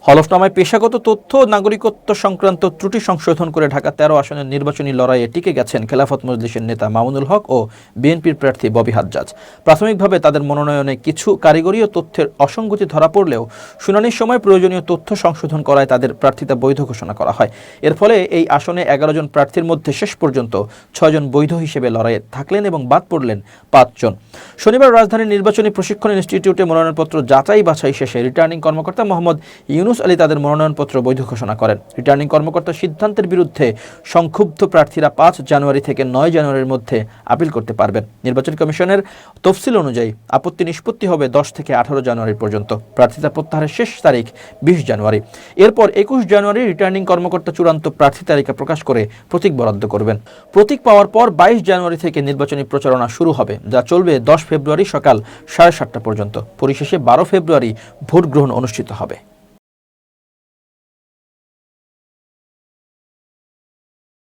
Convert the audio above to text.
হলফনামায় পেশাগত তথ্য ও নাগরিকত্ব সংক্রান্ত ত্রুটি সংশোধন করে ঢাকা ১৩ আসনের নির্বাচনী লড়াইয়ে টিকে গেছেন খেলাফত মজলিসের নেতা মামুনুল হক ও বিএনপির প্রার্থী ববি হাজ্জাজ। প্রাথমিকভাবে তাদের মনোনয়নে কিছু কারিগরি ও তথ্যের অসঙ্গতি ধরা পড়লেও শুনানির সময় প্রয়োজনীয় তথ্য সংশোধন করায় তাদের প্রার্থিতা বৈধ ঘোষণা করা হয়। এর ফলে এই আসনে ১১ জন প্রার্থীর মধ্যে শেষ পর্যন্ত ৬ জন বৈধ হিসেবে লড়াইয়ে থাকলেন এবং বাদ পড়লেন ৫ জন। শনিবার রাজধানীর নির্বাচনী প্রশিক্ষণ ইনস্টিটিউটে মনোনয়নপত্র যাচাই বাছাই শেষে রিটার্নিং কর্মকর্তা মোহাম্মদ ইউনুস আলী তাদের মনোনয়নপত্র বৈধ ঘোষণা করেন। রিটার্নিং কর্মকর্তার সিদ্ধান্তের বিরুদ্ধে সংক্ষুব্ধ প্রার্থীরা ৫ জানুয়ারি থেকে ৯ জানুয়ারির মধ্যে আপিল করতে পারবেন। নির্বাচন কমিশনের তফসিল অনুযায়ী আপত্তি নিষ্পত্তি হবে ১০ থেকে ১৮ জানুয়ারি পর্যন্ত। প্রার্থিতা প্রত্যাহারের শেষ তারিখ ২০ জানুয়ারি। এরপর ২১ জানুয়ারি রিটার্নিং কর্মকর্তা চূড়ান্ত প্রার্থী তালিকা প্রকাশ করে প্রতীক বরাদ্দ করবেন। প্রতীক পাওয়ার পর ২২ জানুয়ারি থেকে নির্বাচনী প্রচারণা শুরু হবে, যা চলবে ১০ ফেব্রুয়ারি সকাল ৭:৩০ পর্যন্ত। পরিশেষে ১২ ফেব্রুয়ারি ভোট গ্রহণ অনুষ্ঠিত হবে।